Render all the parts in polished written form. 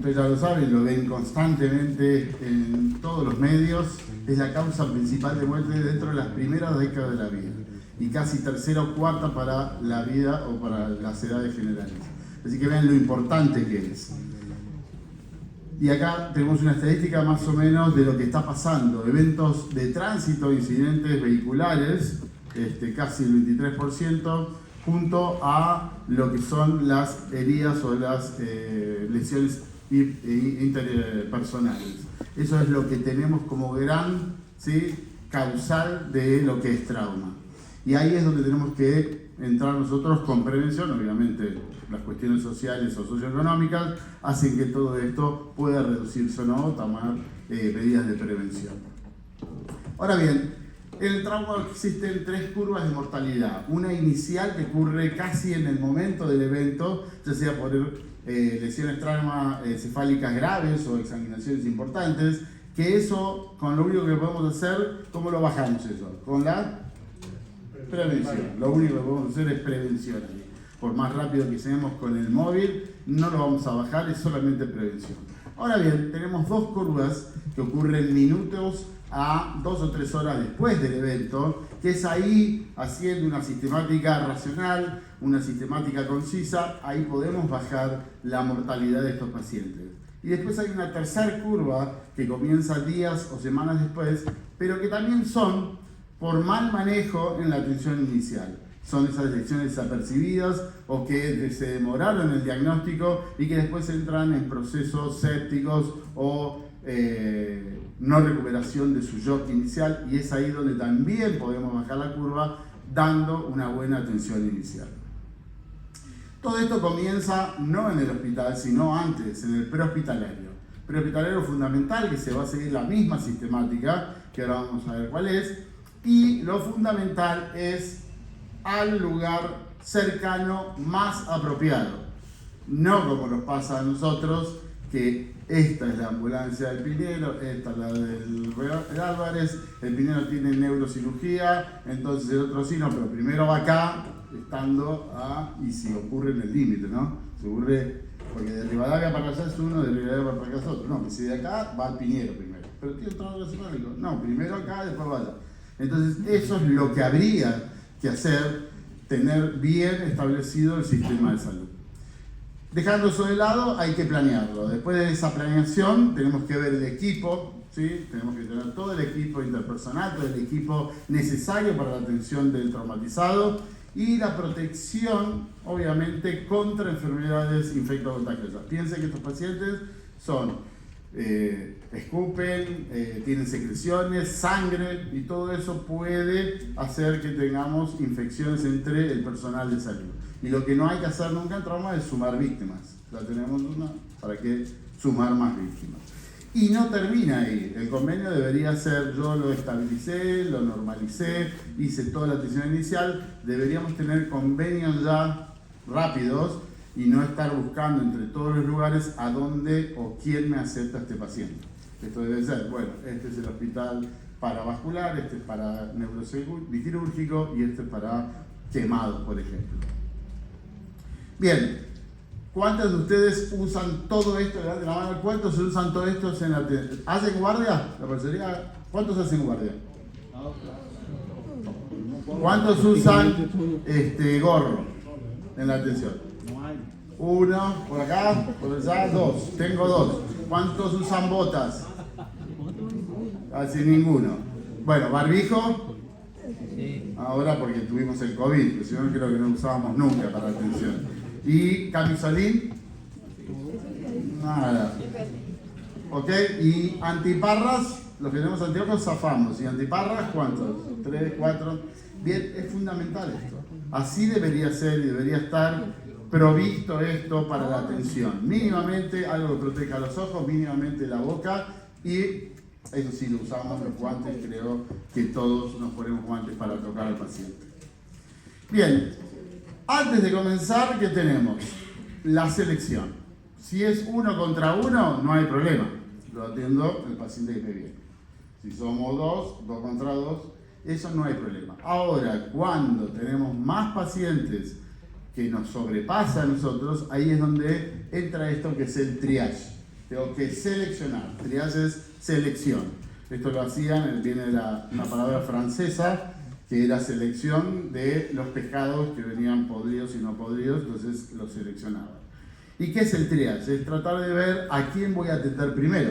Ustedes ya lo saben, lo ven constantemente en todos los medios, es la causa principal de muerte dentro de las primeras décadas de la vida y casi tercera o cuarta para la vida o para las edades generales. Así que vean lo importante que es. Y acá tenemos una estadística más o menos de lo que está pasando. Eventos de tránsito, incidentes vehiculares, casi el 23%, junto a lo que son las heridas o las lesiones interpersonales. Eso es lo que tenemos como gran, ¿sí?, causal de lo que es trauma. Y ahí es donde tenemos que entrar nosotros con prevención. Obviamente las cuestiones sociales o socioeconómicas hacen que todo esto pueda reducirse o no, tomar medidas de prevención. Ahora bien, en el trauma existen tres curvas de mortalidad. Una inicial que ocurre casi en el momento del evento, ya sea por lesiones traumaencefálicas graves o exsanguinaciones importantes, que eso, con lo único que podemos hacer, ¿cómo lo bajamos eso? Con la prevención. Lo único que podemos hacer es prevención. Por más rápido que seamos con el móvil, no lo vamos a bajar, es solamente prevención. Ahora bien, tenemos dos curvas que ocurren minutos a 2 o 3 horas después del evento, que es ahí, haciendo una sistemática racional, una sistemática concisa, ahí podemos bajar la mortalidad de estos pacientes. Y después hay una tercera curva que comienza días o semanas después, pero que también son por mal manejo en la atención inicial. Son esas lesiones desapercibidas o que se demoraron en el diagnóstico y que después entran en procesos sépticos o no recuperación de su shock inicial, y es ahí donde también podemos bajar la curva dando una buena atención inicial. Todo esto comienza no en el hospital, sino antes, en el prehospitalario. Prehospitalario fundamental, que se va a seguir la misma sistemática, que ahora vamos a ver cuál es, y lo fundamental es al lugar cercano más apropiado. No como nos pasa a nosotros, que esta es la ambulancia del Pinero, esta es la del Álvarez, el Pinero tiene neurocirugía, entonces el otro sí, no, pero primero va acá, estando y si ocurre en el límite, ¿no? Se ocurre, porque de Rivadavia para allá es uno, de Rivadavia para acá es otro. No, que si de acá va al Pinero primero, pero tiene otro neurocirúrgico. No, primero acá, después vaya. Entonces eso es lo que habría que hacer, tener bien establecido el sistema de salud. Dejando eso de lado, hay que planearlo. Después de esa planeación, tenemos que ver el equipo, ¿sí? Tenemos que tener todo el equipo interpersonal, todo el equipo necesario para la atención del traumatizado y la protección, obviamente, contra enfermedades infectocontagiosas. Piensen que estos pacientes escupen, tienen secreciones, sangre, y todo eso puede hacer que tengamos infecciones entre el personal de salud. Y lo que no hay que hacer nunca en trauma es sumar víctimas. Ya tenemos una, ¿para qué sumar más víctimas? Y no termina ahí. El convenio debería ser, yo lo estabilicé, lo normalicé, hice toda la atención inicial. Deberíamos tener convenios ya rápidos y no estar buscando entre todos los lugares a dónde o quién me acepta este paciente. Esto debe ser, bueno, este es el hospital para vascular, este es para neuroquirúrgico y este es para quemados, por ejemplo. Bien, ¿cuántos de ustedes usan todo esto de la mano? ¿Cuántos usan todo esto en la ¿hacen guardia? La parcería, ¿cuántos hacen guardia? ¿Cuántos usan gorro en la atención? Uno, por acá, por allá, dos. Tengo dos. ¿Cuántos usan botas? Casi ninguno. Bueno, barbijo. Ahora porque tuvimos el COVID, pero si no creo que no usábamos nunca para la atención. ¿Y camisolín? Nada. ¿Ok? ¿Y antiparras? Los que tenemos anteojos zafamos. ¿Y antiparras cuántos? 3, 4. Bien, es fundamental esto. Así debería ser y debería estar provisto esto para la atención. Mínimamente algo que proteja los ojos, mínimamente la boca, y eso sí, lo usamos los guantes. Creo que todos nos ponemos guantes para tocar al paciente. Bien, antes de comenzar, ¿qué tenemos? La selección. Si es 1 contra 1, no hay problema. Lo atiendo el paciente que me viene. Si somos 2 contra 2, eso no hay problema. Ahora, cuando tenemos más pacientes que nos sobrepasa a nosotros, ahí es donde entra esto que es el triage. tengo que seleccionar. Triage es selección. Esto lo hacían, viene de una palabra francesa, que era selección de los pescados que venían podridos y no podridos, entonces los seleccionaban. ¿Y qué es el triage? Es tratar de ver a quién voy a atender primero.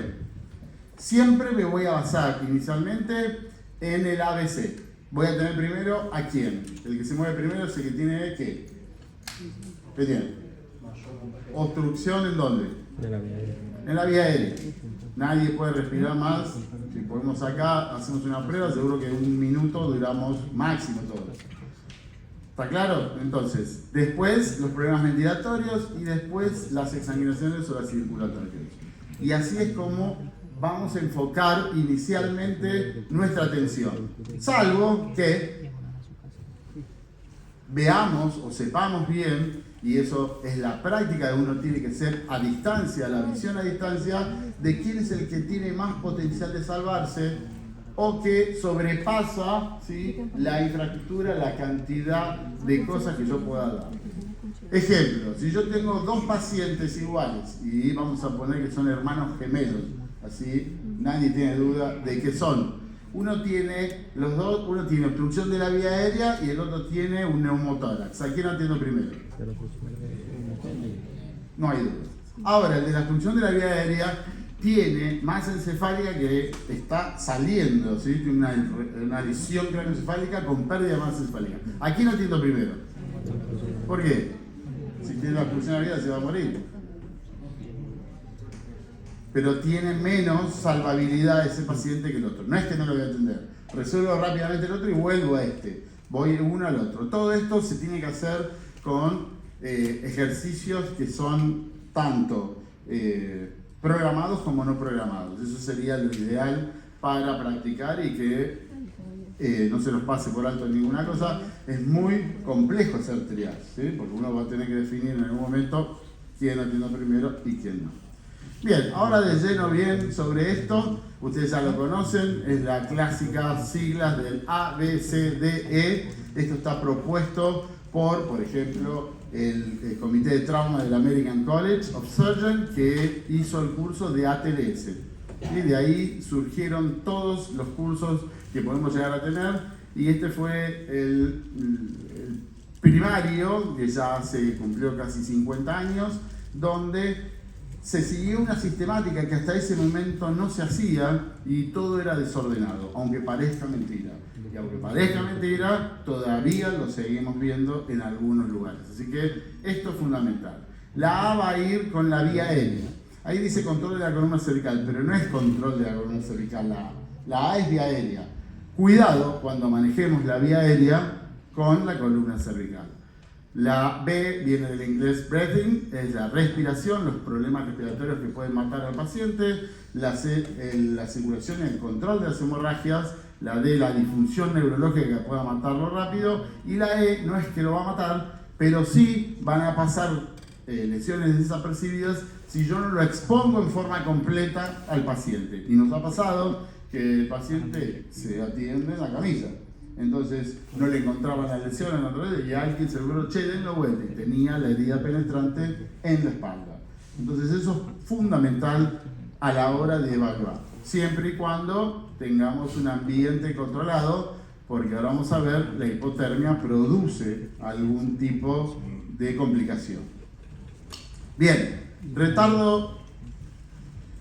Siempre me voy a basar inicialmente en el ABC. Voy a tener primero a quién. El que se mueve primero es el que tiene ¿qué? ¿Qué tiene? Obstrucción ¿en dónde? En la vía aérea. Nadie puede respirar más. Si ponemos acá, hacemos una prueba, seguro que en 1 minuto duramos máximo todos. ¿Está claro? Entonces, después los problemas ventilatorios y después las exsanguinaciones o las circulatorias. Y así es como vamos a enfocar inicialmente nuestra atención. Salvo que veamos o sepamos bien, y eso es la práctica de uno tiene que ser a distancia, la visión a distancia, de quién es el que tiene más potencial de salvarse o que sobrepasa, ¿sí?, la infraestructura, la cantidad de cosas que yo pueda dar. Ejemplo, si yo tengo 2 pacientes iguales, y vamos a poner que son hermanos gemelos, así nadie tiene duda de que son. Uno tiene obstrucción de la vía aérea y el otro tiene un neumotórax. ¿A quién atiendo primero? No hay duda. Ahora, el de la obstrucción de la vía aérea tiene masa encefálica que está saliendo, ¿sí? Tiene una lesión craneoencefálica con pérdida de masa encefálica. ¿A quién atiendo primero? ¿Por qué? Si tiene la obstrucción de la vía aérea se va a morir. Pero tiene menos salvabilidad ese paciente que el otro. No es que no lo voy a atender. Resuelvo rápidamente el otro y vuelvo a este. Voy uno al otro. Todo esto se tiene que hacer con ejercicios que son tanto programados como no programados. Eso sería lo ideal para practicar y que no se nos pase por alto ninguna cosa. Es muy complejo hacer triage, ¿sí? Porque uno va a tener que definir en algún momento quién atiende primero y quién no. Bien, ahora de lleno bien sobre esto, ustedes ya lo conocen, es la clásica siglas del A, B, C, D, E. Esto está propuesto por ejemplo, el Comité de Trauma del American College of Surgeons, que hizo el curso de ATLS. Y de ahí surgieron todos los cursos que podemos llegar a tener, y este fue el primario, que ya se cumplió casi 50 años, donde se siguió una sistemática que hasta ese momento no se hacía y todo era desordenado, aunque parezca mentira. Y aunque parezca mentira, todavía lo seguimos viendo en algunos lugares. Así que esto es fundamental. La A va a ir con la vía aérea. Ahí dice control de la columna cervical, pero no es control de la columna cervical la A. La A es vía aérea. Cuidado cuando manejemos la vía aérea con la columna cervical. La B viene del inglés breathing, es la respiración, los problemas respiratorios que pueden matar al paciente. La C, la circulación y el control de las hemorragias. La D, la disfunción neurológica que pueda matarlo rápido. Y la E, no es que lo va a matar, pero sí van a pasar lesiones desapercibidas si yo no lo expongo en forma completa al paciente. Y nos ha pasado que el paciente se atiende en la camilla. Entonces no le encontraban la lesión en la otra y alguien se logró, denlo vuelta, y tenía la herida penetrante en la espalda. Entonces eso es fundamental a la hora de evaluar, siempre y cuando tengamos un ambiente controlado, porque ahora vamos a ver, la hipotermia produce algún tipo de complicación. Bien, retardo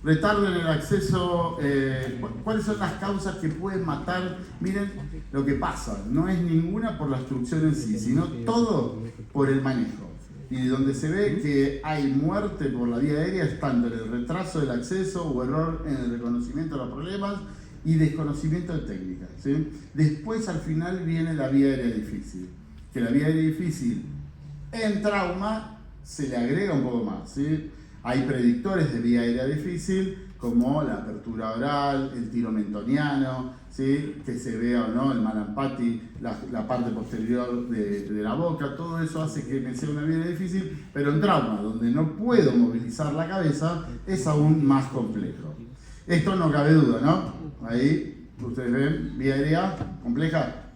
en el acceso. ¿Cuáles son las causas que pueden matar? Miren lo que pasa, no es ninguna por la obstrucción en sí, sino todo por el manejo. Y donde se ve que hay muerte por la vía aérea es tanto en el retraso del acceso o error en el reconocimiento de los problemas y desconocimiento de técnicas, ¿sí? Después al final viene la vía aérea difícil, que la vía aérea difícil en trauma se le agrega un poco más, ¿sí? Hay predictores de vía aérea difícil como la apertura oral, el tiro mentoniano, ¿sí?, que se vea o no el malampati, la parte posterior de la boca. Todo eso hace que me sea una vía aérea difícil, pero en trauma, donde no puedo movilizar la cabeza, es aún más complejo. Esto no cabe duda, ¿no? Ahí ustedes ven, vía aérea compleja.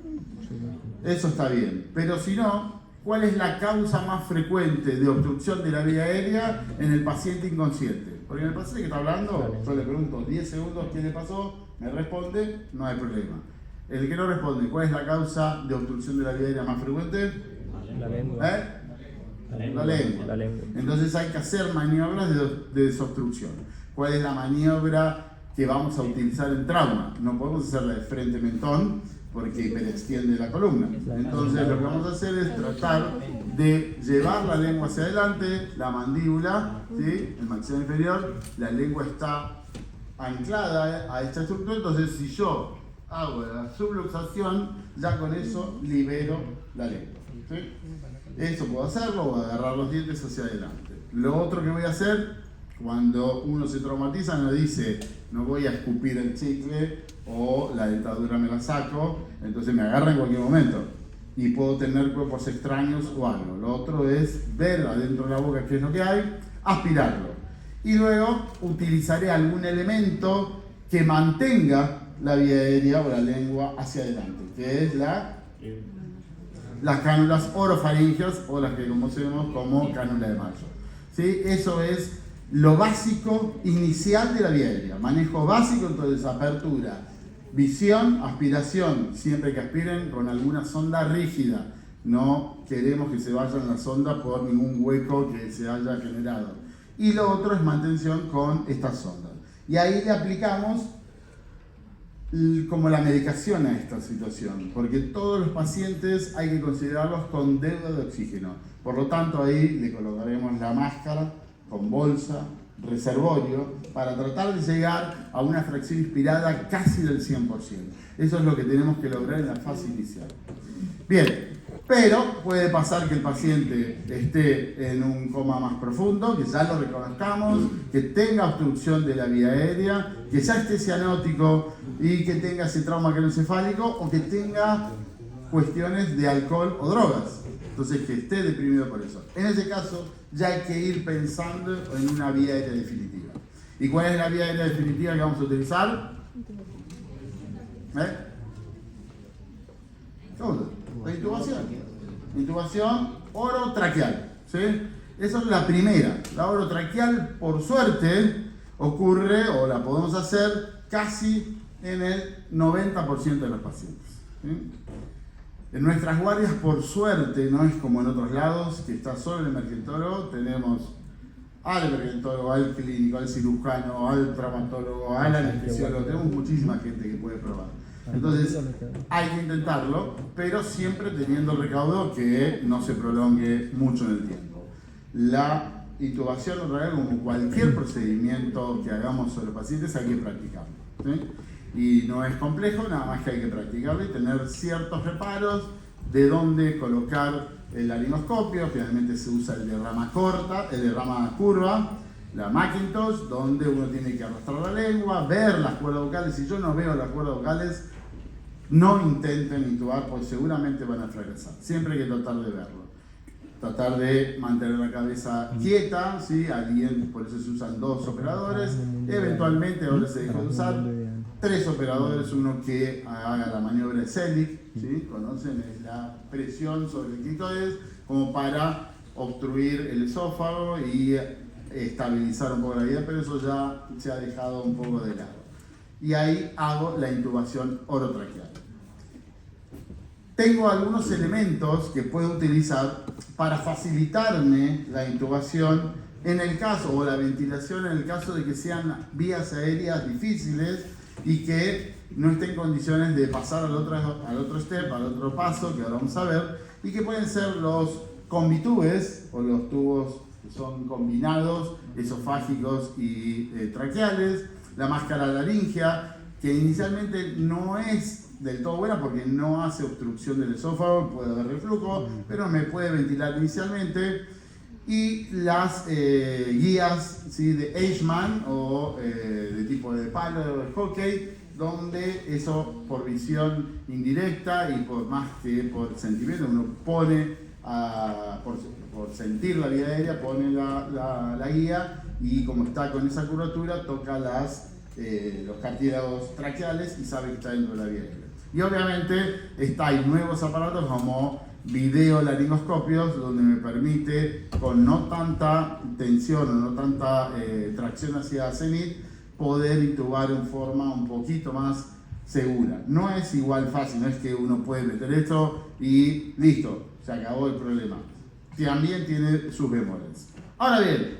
Eso está bien, pero si no, ¿cuál es la causa más frecuente de obstrucción de la vía aérea en el paciente inconsciente? Porque en el paciente que está hablando, yo le pregunto 10 segundos qué le pasó, me responde, no hay problema. El que no responde, ¿cuál es la causa de obstrucción de la vía aérea más frecuente? La lengua. La lengua. Entonces hay que hacer maniobras de desobstrucción. ¿Cuál es la maniobra que vamos a utilizar en trauma? No podemos hacerla de frente mentón porque hiperextiende la columna. Entonces lo que vamos a hacer es tratar de llevar la lengua hacia adelante, la mandíbula, ¿sí? El maxilar inferior, la lengua está anclada a esta estructura. Entonces si yo hago la subluxación, ya con eso libero la lengua, ¿sí? Eso puedo hacerlo o agarrar los dientes hacia adelante. Lo otro que voy a hacer, cuando uno se traumatiza, no dice, no voy a escupir el chicle o la dentadura me la saco, entonces me agarra en cualquier momento y puedo tener cuerpos extraños o algo. Lo otro es ver adentro de la boca qué es lo que hay, aspirarlo. Y luego utilizaré algún elemento que mantenga la vía aérea o la lengua hacia adelante, que es las cánulas orofaringeas o las que conocemos como cánula de Mayo. ¿Sí? Eso es lo básico inicial de la vía aérea. Manejo básico, entonces apertura, visión, aspiración, siempre que aspiren con alguna sonda rígida. No queremos que se vayan la sonda por ningún hueco que se haya generado. Y lo otro es mantención con estas sondas. Y ahí le aplicamos como la medicación a esta situación, porque todos los pacientes hay que considerarlos con deuda de oxígeno. Por lo tanto, ahí le colocaremos la máscara con bolsa, reservorio, para tratar de llegar a una fracción inspirada casi del 100%. Eso es lo que tenemos que lograr en la fase inicial. Bien, pero puede pasar que el paciente esté en un coma más profundo, que ya lo reconozcamos, que tenga obstrucción de la vía aérea, que ya esté cianótico y que tenga ese trauma craneoencefálico o que tenga cuestiones de alcohol o drogas. Entonces, que esté deprimido por eso. En ese caso, ya hay que ir pensando en una vía aérea definitiva. ¿Y cuál es la vía aérea definitiva que vamos a utilizar? La intubación. Intubación orotraqueal, ¿sí? Esa es la primera. La orotraqueal, por suerte, ocurre o la podemos hacer casi en el 90% de los pacientes, ¿sí? En nuestras guardias, por suerte, no es como en otros lados, que está solo el emergentólogo. Tenemos al emergentólogo, al clínico, al cirujano, al traumatólogo, al anestesiólogo. Tenemos muchísima gente que puede probar. Entonces, hay que intentarlo, pero siempre teniendo el recaudo que no se prolongue mucho en el tiempo. La intubación, otra vez, como cualquier procedimiento que hagamos sobre pacientes, hay que practicarlo, ¿sí? Y no es complejo, nada más que hay que practicarlo y tener ciertos reparos de dónde colocar el laringoscopio. Finalmente se usa el de rama corta, el de rama curva, la Macintosh, donde uno tiene que arrastrar la lengua, ver las cuerdas vocales. Si yo no veo las cuerdas vocales, no intenten intubar, porque seguramente van a fracasar. Siempre hay que tratar de verlo. Tratar de mantener la cabeza quieta, ¿sí? Alguien, por eso se usan 2 operadores. Eventualmente, ahora se dejó de usar 3 operadores, uno que haga la maniobra de Selig, ¿sí? Conocen, es la presión sobre el clítoris como para obstruir el esófago y estabilizar un poco la vida, pero eso ya se ha dejado un poco de lado. Y ahí hago la intubación orotraqueal. Tengo algunos elementos que puedo utilizar para facilitarme la intubación en el caso, o la ventilación en el caso de que sean vías aéreas difíciles y que no esté en condiciones de pasar al otro step, al otro paso, que ahora vamos a ver, y que pueden ser los combitubes, o los tubos que son combinados, esofágicos y traqueales, la máscara laringea, que inicialmente no es del todo buena porque no hace obstrucción del esófago, puede haber reflujo, pero me puede ventilar inicialmente. Y las guías, ¿sí? De Eichmann o de tipo de palo de hockey, donde eso por visión indirecta y por más que por sentimiento, uno pone, por sentir la vía aérea, pone la guía y como está con esa curvatura, toca los cartílagos traqueales y sabe que está dentro de la vía aérea. Y obviamente hay nuevos aparatos como videolaringoscopios, donde me permite, con no tanta tensión o no tanta tracción hacia cenit, poder intubar en forma un poquito más segura. No es igual fácil, no es que uno puede meter esto y listo, se acabó el problema. También tiene sus bemoles. Ahora bien,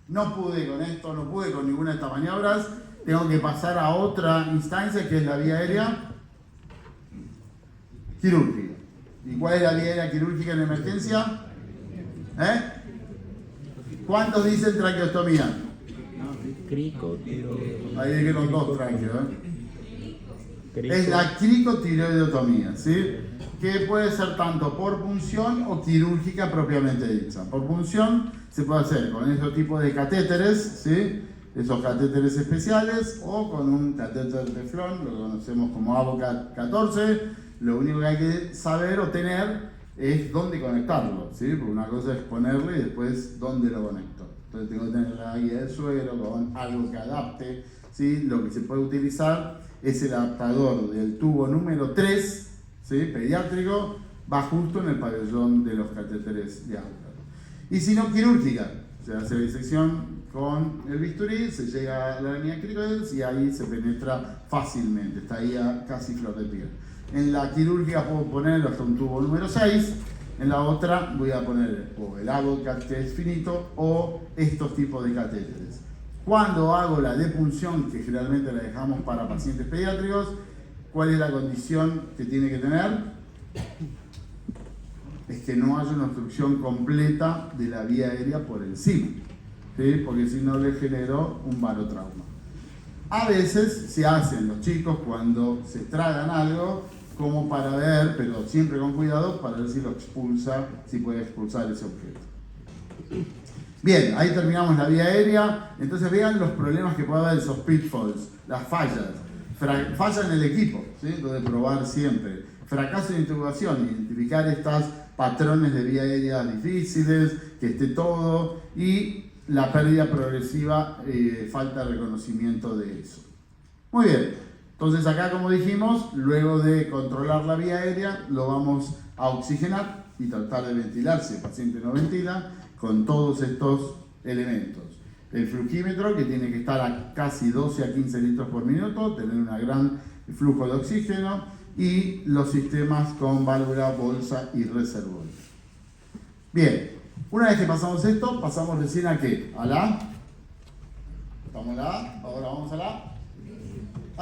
no pude con esto, no pude con ninguna de estas maniobras, tengo que pasar a otra instancia que es la vía aérea quirúrgica. ¿Y cuál es la vía aérea quirúrgica en emergencia? ¿Cuántos dicen traqueostomía? Ahí dijeron 2 traqueos. Es la cricotireoidotomía, ¿sí? Que puede ser tanto por punción o quirúrgica propiamente dicha. Por punción se puede hacer con esos tipos de catéteres, ¿sí? Esos catéteres especiales, o con un catéter teflón, lo conocemos como Avocat 14. Lo único que hay que saber o tener es dónde conectarlo, ¿sí? Porque una cosa es ponerle y después dónde lo conecto. Entonces tengo que tener la guía del suelo con algo que adapte, ¿sí? Lo que se puede utilizar es el adaptador del tubo número 3, ¿sí? Pediátrico, va justo en el pabellón de los catéteres de Avocat. Y si no, quirúrgica, se hace la disección con el bisturí, se llega a la línea cricoides y ahí se penetra fácilmente, está ahí a casi flor de piel. En la quirúrgica puedo poner hasta un tubo número 6, en la otra voy a poner o el Avocat, que es finito, o estos tipos de catéteres. Cuando hago la depunción, que generalmente la dejamos para pacientes pediátricos, ¿cuál es la condición que tiene que tener? Es que no haya una obstrucción completa de la vía aérea por encima, ¿sí? Porque si no le genero un barotrauma. A veces se hacen los chicos cuando se tragan algo, como para ver, pero siempre con cuidado, para ver si lo expulsa, si puede expulsar ese objeto. Bien, ahí terminamos la vía aérea. Entonces vean los problemas que puede haber, esos pitfalls, las fallas. Falla en el equipo, ¿sí? Entonces probar siempre. Fracaso de intubación, identificar estos patrones de vía aérea difíciles, que esté todo, y la pérdida progresiva, falta de reconocimiento de eso. Muy bien. Entonces acá, como dijimos, luego de controlar la vía aérea, lo vamos a oxigenar y tratar de ventilar, si el paciente no ventila, con todos estos elementos. El flujímetro, que tiene que estar a casi 12 a 15 litros por minuto, tener un gran flujo de oxígeno, y los sistemas con válvula, bolsa y reservorio. Bien, una vez que pasamos esto, pasamos recién a ¿qué? A la... ¿Estamos en la A? Ahora vamos a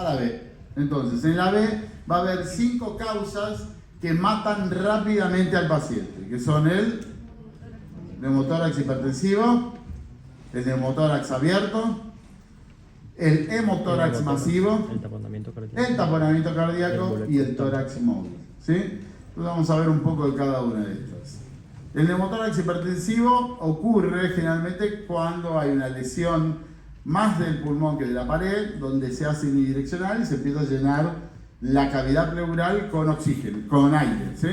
la B. Entonces, en la B va a haber 5 causas que matan rápidamente al paciente, que son el neumotórax hipertensivo, el neumotórax abierto, el hemotórax masivo, el taponamiento cardíaco y el tórax móvil, ¿sí? Entonces vamos a ver un poco de cada una de estas. El neumotórax hipertensivo ocurre generalmente cuando hay una lesión más del pulmón que de la pared, donde se hace unidireccional y se empieza a llenar la cavidad pleural con oxígeno, con aire, ¿sí?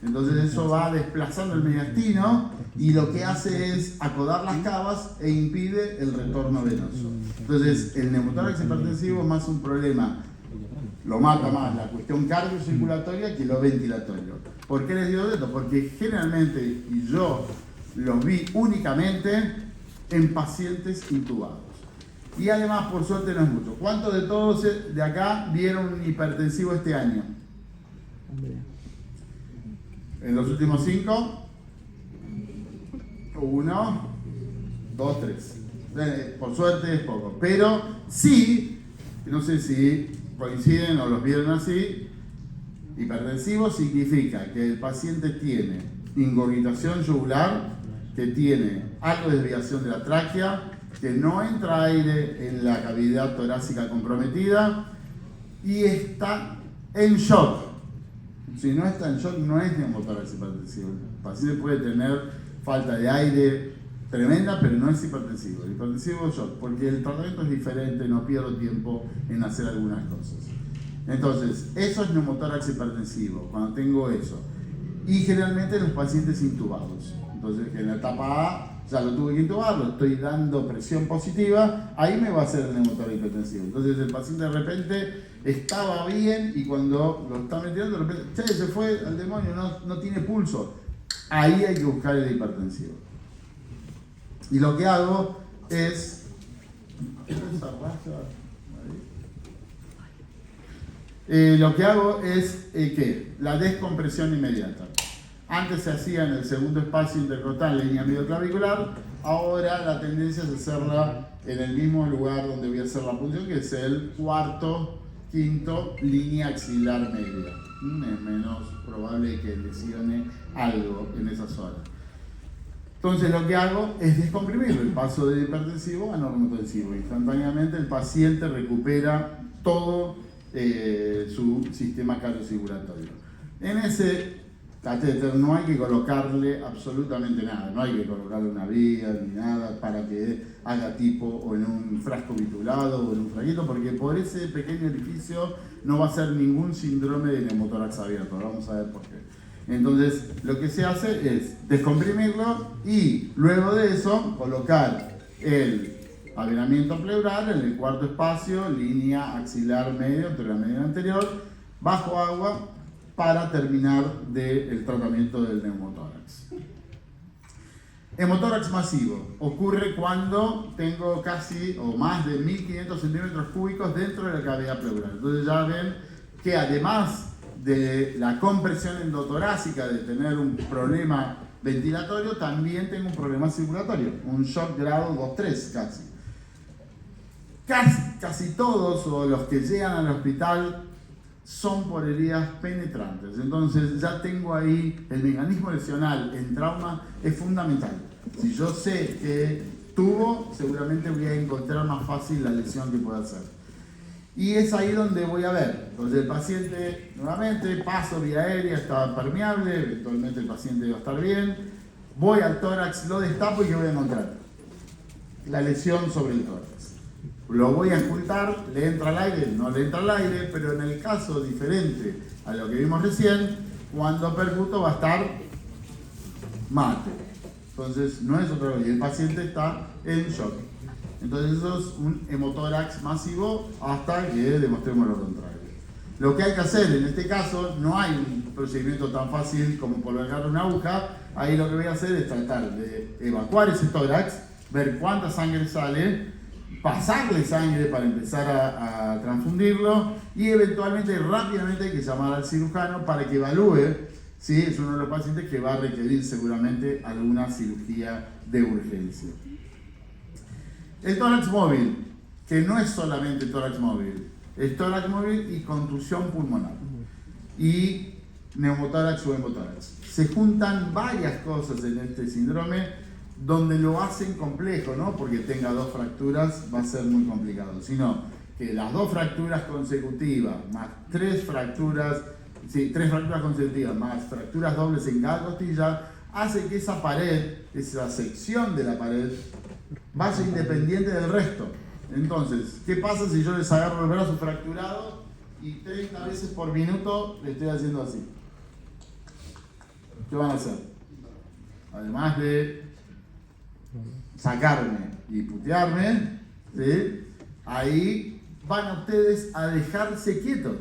Entonces eso va desplazando el mediastino y lo que hace es acodar las cavas e impide el retorno venoso. Entonces el neumotórax hipertensivo es más un problema, lo mata más la cuestión cardiocirculatoria que lo ventilatorio. ¿Por qué les digo esto? Porque generalmente, y yo los vi únicamente en pacientes intubados. Y además, por suerte, no es mucho. ¿Cuántos de todos de acá vieron un hipertensivo este año? En los últimos 5, 1, 2, 3. Por suerte es poco. Pero sí, no sé si coinciden o los vieron así, hipertensivo significa que el paciente tiene ingurgitación yugular, que tiene algo de desviación de la tráquea, que no entra aire en la cavidad torácica comprometida y está en shock. Si no está en shock, no es neumotórax hipertensivo. El paciente puede tener falta de aire tremenda, pero no es hipertensivo. El hipertensivo es shock, porque el tratamiento es diferente, no pierdo tiempo en hacer algunas cosas. Entonces, eso es neumotórax hipertensivo, cuando tengo eso. Y generalmente los pacientes intubados. Entonces, en la etapa A ya lo tuve que intubar, lo estoy dando presión positiva, ahí me va a hacer el neumotórax hipertensivo. Entonces el paciente de repente estaba bien y cuando lo está metiendo, de repente, che, se fue al demonio, no tiene pulso. Ahí hay que buscar el hipertensivo. Y lo que hago es... ¿qué? La descompresión inmediata. Antes se hacía en el segundo espacio intercostal, línea medioclavicular, ahora la tendencia es hacerla en el mismo lugar donde voy a hacer la punción, que es el cuarto, quinto, línea axilar media. Es menos probable que lesione algo en esa zona. Entonces lo que hago es descomprimirlo, el paso de hipertensivo a normotensivo. Instantáneamente el paciente recupera todo su sistema cardiocirculatorio. En ese catéter no hay que colocarle absolutamente nada, no hay que colocarle una vía ni nada para que haga tipo o en un frasco vitulado o en un fraguito, porque por ese pequeño orificio no va a ser ningún síndrome de neumotórax abierto. Vamos a ver por qué. Entonces lo que se hace es descomprimirlo y luego de eso colocar el avenamiento pleural en el cuarto espacio, línea axilar medio, entre la media anterior, bajo agua, para terminar el tratamiento del neumotórax. Hemotórax masivo ocurre cuando tengo casi o más de 1500 centímetros cúbicos dentro de la cavidad pleural. Entonces ya ven que además de la compresión endotorácica, de tener un problema ventilatorio, también tengo un problema circulatorio, un shock grado 2-3 casi. Casi todos o los que llegan al hospital son por heridas penetrantes. Entonces ya tengo ahí el mecanismo lesional en trauma, es fundamental. Si yo sé que tuvo, seguramente voy a encontrar más fácil la lesión que pueda hacer. Y es ahí donde voy a ver. Entonces el paciente, nuevamente, paso vía aérea, está permeable, eventualmente el paciente va a estar bien. Voy al tórax, lo destapo y ¿qué voy a encontrar? La lesión sobre el tórax. Lo voy a ocultar, le entra al aire, no le entra al aire, pero en el caso diferente a lo que vimos recién, cuando percuto va a estar mate. Entonces no es otra cosa, y el paciente está en shock. Entonces eso es un hemotórax masivo hasta que demostremos lo contrario. Lo que hay que hacer en este caso, no hay un procedimiento tan fácil como colocar una aguja. Ahí lo que voy a hacer es tratar de evacuar ese tórax, ver cuánta sangre sale, pasarle sangre para empezar a transfundirlo y eventualmente rápidamente hay que llamar al cirujano para que evalúe si es uno de los pacientes que va a requerir seguramente alguna cirugía de urgencia. El tórax móvil, que no es solamente tórax móvil, es tórax móvil y contusión pulmonar y neumotórax o hemotórax. Se juntan varias cosas en este síndrome donde lo hacen complejo, no porque tenga dos fracturas va a ser muy complicado, sino que las dos fracturas consecutivas más tres fracturas consecutivas más fracturas dobles en cada costilla hace que esa pared, esa sección de la pared vaya independiente del resto. Entonces, ¿qué pasa si yo les agarro el brazo fracturado y 30 veces por minuto le estoy haciendo así? ¿Qué van a hacer? Además de sacarme y putearme, ¿sí? Ahí van ustedes a dejarse quietos,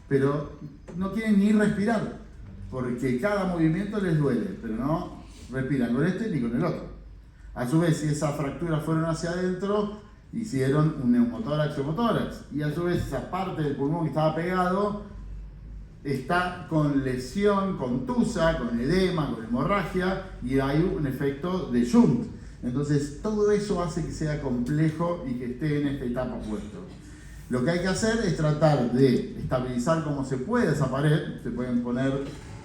pero no quieren ni respirar, porque cada movimiento les duele, pero no respiran con este ni con el otro. A su vez, si esas fracturas fueron hacia adentro, hicieron un neumotórax o hemotórax, y a su vez esa parte del pulmón que estaba pegado está con lesión, con tusa, con edema, con hemorragia, y hay un efecto de shunt. Entonces todo eso hace que sea complejo y que esté en esta etapa puesto. Lo que hay que hacer es tratar de estabilizar como se puede esa pared. Se pueden poner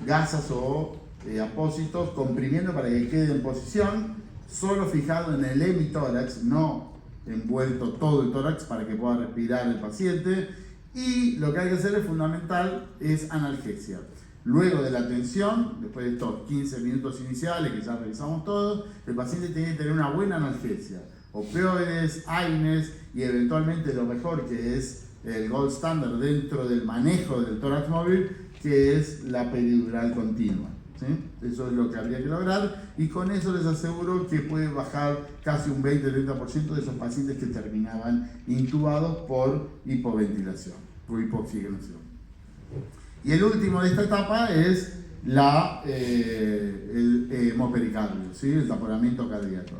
gasas o apósitos comprimiendo para que quede en posición, solo fijado en el hemitórax, no envuelto todo el tórax para que pueda respirar el paciente. Y lo que hay que hacer es fundamental, es analgesia. Luego de la tensión, después de estos 15 minutos iniciales que ya revisamos todos, el paciente tiene que tener una buena analgesia. Opioides, AINES y eventualmente lo mejor que es el gold standard dentro del manejo del tórax móvil, que es la peridural continua. ¿sí? Eso es lo que habría que lograr, y con eso les aseguro que puede bajar casi un 20-30% de esos pacientes que terminaban intubados por hipoventilación, por hipoxigenación. Y el último de esta etapa es el hemopericardio, ¿sí? El taponamiento cardíaco.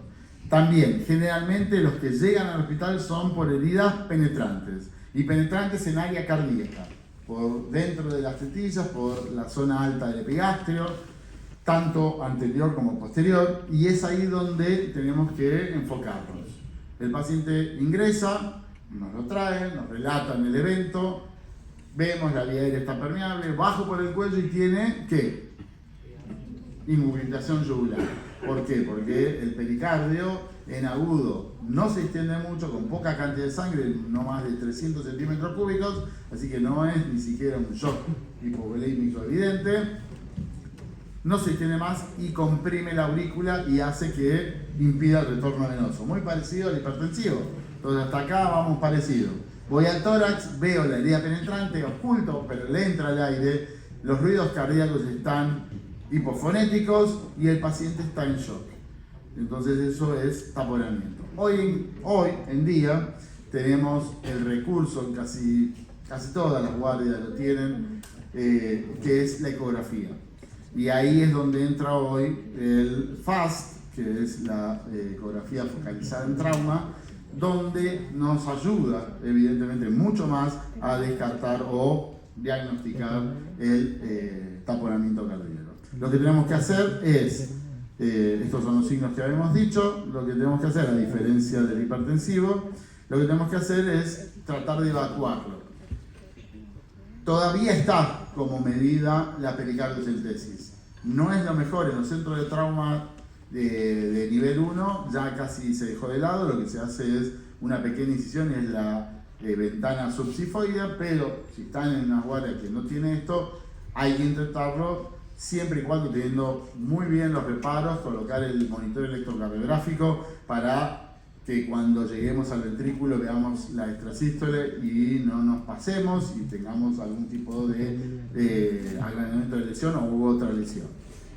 También, generalmente los que llegan al hospital son por heridas penetrantes, y penetrantes en área cardíaca, por dentro de las tetillas, por la zona alta del epigastrio, tanto anterior como posterior, y es ahí donde tenemos que enfocarnos. El paciente ingresa, nos lo traen, nos relatan el evento, vemos la vía aérea está permeable, bajo por el cuello y tiene, ¿qué? Inmovilización yugular. ¿Por qué? Porque el pericardio en agudo no se extiende mucho, con poca cantidad de sangre, no más de 300 centímetros cúbicos, así que no es ni siquiera un shock hipovolémico evidente. No se extiende más y comprime la aurícula y hace que impida el retorno venoso. Muy parecido al hipertensivo. Entonces hasta acá vamos parecido. Voy al tórax, veo la herida penetrante, oculto, pero le entra el aire, los ruidos cardíacos están hipofonéticos y el paciente está en shock. Entonces eso es taponamiento. Hoy en día tenemos el recurso, casi todas las guardias lo tienen, que es la ecografía. Y ahí es donde entra hoy el FAST, que es la ecografía focalizada en trauma, donde nos ayuda, evidentemente, mucho más a descartar o diagnosticar el taponamiento cardíaco. Lo que tenemos que hacer es, estos son los signos que habíamos dicho, lo que tenemos que hacer, a diferencia del hipertensivo, lo que tenemos que hacer es tratar de evacuarlo. Todavía está como medida la pericardiocentesis. No es lo mejor en los centros de trauma de nivel 1, ya casi se dejó de lado, lo que se hace es una pequeña incisión y es la ventana subsifoidea, pero si están en una guardia que no tiene esto, hay que intentarlo siempre y cuando teniendo muy bien los reparos, colocar el monitor electrocardiográfico para que cuando lleguemos al ventrículo veamos la extrasístole y no nos pasemos y tengamos algún tipo de agrandamiento de lesión u otra lesión.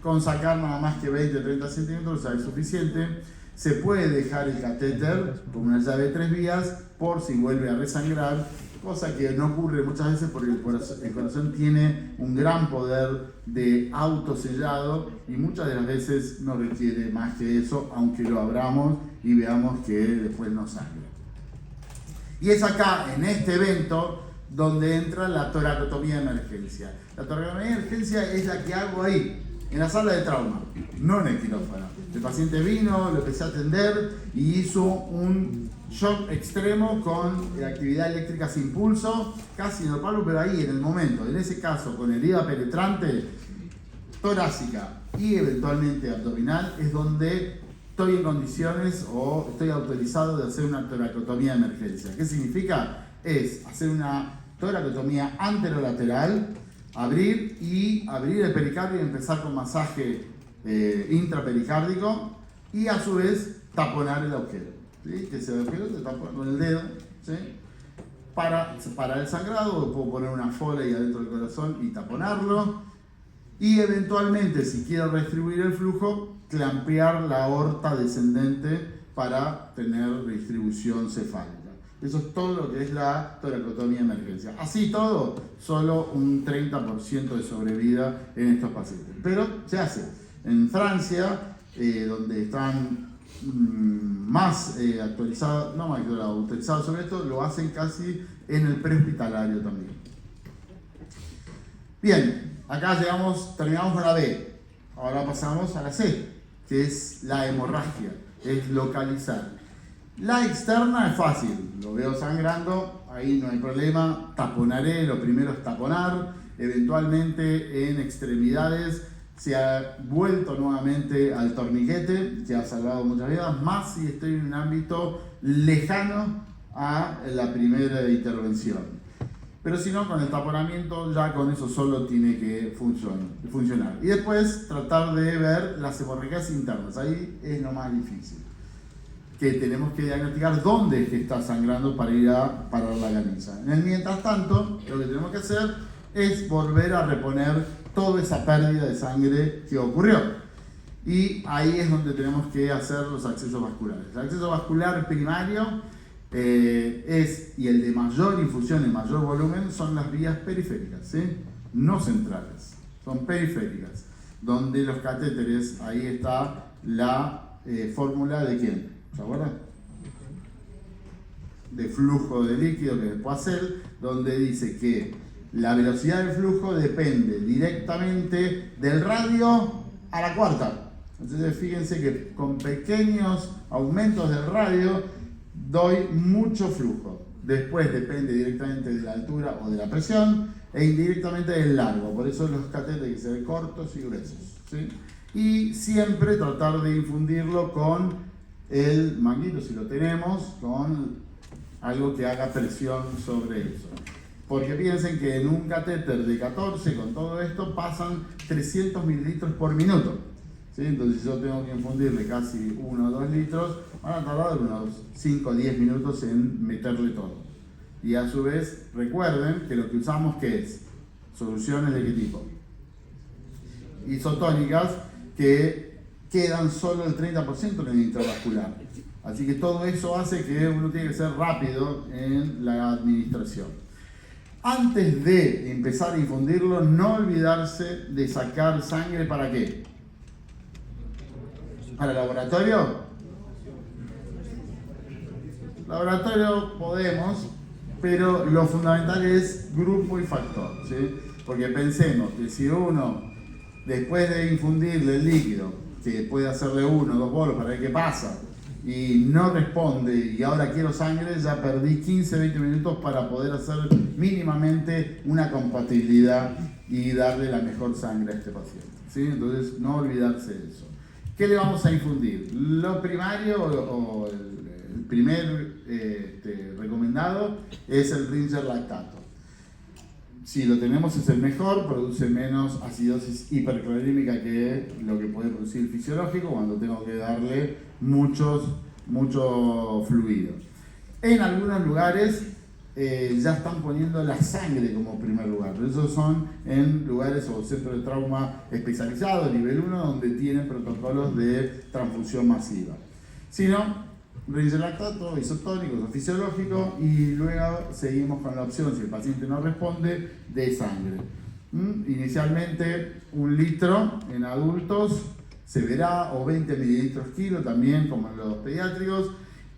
Con sacar nada más que 20-30 centímetros ya es suficiente. Se puede dejar el catéter con una llave de 3 vías por si vuelve a resangrar, cosa que no ocurre muchas veces porque el corazón tiene un gran poder de autosellado y muchas de las veces no requiere más que eso, aunque lo abramos y veamos que después no sangra. Y es acá, en este evento, donde entra la toracotomía de emergencia. La toracotomía de emergencia es la que hago ahí, en la sala de trauma, no en el quirófano. El paciente vino, lo empecé a atender y hizo un shock extremo con actividad eléctrica sin pulso, casi en el palo, pero ahí en el momento, en ese caso con herida penetrante, torácica y eventualmente abdominal, es donde estoy en condiciones o estoy autorizado de hacer una toracotomía de emergencia. ¿Qué significa? Es hacer una toracotomía anterolateral, abrir el pericardio y empezar con masaje intrapericárdico y a su vez taponar el agujero, ¿sí? Que se ve el agujero, se tapa con el dedo, ¿sí? Para separar el sangrado, puedo poner una fola ahí adentro del corazón y taponarlo, y eventualmente, si quiero redistribuir el flujo, clampear la aorta descendente para tener distribución cefálica. Eso es todo lo que es la toracotomía de emergencia. Así todo, solo un 30% de sobrevida en estos pacientes. Pero se hace. En Francia, donde están más autorizados sobre esto, lo hacen casi en el prehospitalario también. Bien, acá terminamos con la B. Ahora pasamos a la C, que es la hemorragia, es localizar. La externa es fácil, lo veo sangrando, ahí no hay problema, taponaré, lo primero es taponar, eventualmente en extremidades se ha vuelto nuevamente al torniquete, que ha salvado muchas vidas, más si estoy en un ámbito lejano a la primera intervención. Pero si no, con el taponamiento ya con eso solo tiene que funcionar. Y después tratar de ver las hemorragias internas, ahí es lo más difícil. Que tenemos que diagnosticar dónde es que está sangrando para ir a parar la camisa. En el mientras tanto, lo que tenemos que hacer es volver a reponer toda esa pérdida de sangre que ocurrió. Y ahí es donde tenemos que hacer los accesos vasculares. El acceso vascular primario y el de mayor infusión y mayor volumen son las vías periféricas, ¿sí? No centrales, son periféricas, donde los catéteres, ahí está la fórmula de ¿quién? ¿Se acuerdan? De flujo de líquido, que es Poiseuille, donde dice que la velocidad del flujo depende directamente del radio a la cuarta. Entonces fíjense que con pequeños aumentos del radio doy mucho flujo. Después depende directamente de la altura o de la presión e indirectamente del largo. Por eso los catéteres tienen que ser cortos y gruesos, ¿sí? Y siempre tratar de infundirlo con el manguito, si lo tenemos, con algo que haga presión sobre eso. Porque piensen que en un catéter de 14, con todo esto, pasan 300 mililitros por minuto, ¿sí? Entonces si yo tengo que infundirle casi 1 o 2 litros, van a tardar unos 5 o 10 minutos en meterle todo. Y a su vez, recuerden que lo que usamos, ¿qué es? Soluciones de qué tipo? Isotónicas, que quedan solo el 30% en el intravascular. Así que todo eso hace que uno tiene que ser rápido en la administración. Antes de empezar a infundirlo, no olvidarse de sacar sangre. ¿Para qué? ¿Para el laboratorio? Laboratorio podemos, pero lo fundamental es grupo y factor, ¿sí? Porque pensemos que si uno, después de infundirle el líquido, que puede hacerle 1 o 2 bolos para ver qué pasa, y no responde y ahora quiero sangre, ya perdí 15-20 minutos para poder hacer mínimamente una compatibilidad y darle la mejor sangre a este paciente, ¿sí? Entonces no olvidarse de eso. ¿Qué le vamos a infundir? Lo primario o el primer recomendado es el Ringer lactato. Si lo tenemos es el mejor, produce menos acidosis hiperclorímica que lo que puede producir el fisiológico cuando tengo que darle mucho fluido. En algunos lugares ya están poniendo la sangre como primer lugar, pero esos son en lugares o centros de trauma especializados, nivel 1, donde tienen protocolos de transfusión masiva. Si no, Ringer lactato, isotónicos o fisiológicos, y luego seguimos con la opción, si el paciente no responde, de sangre. Inicialmente 1 litro en adultos se verá, o 20 mililitros kilo también, como en los pediátricos.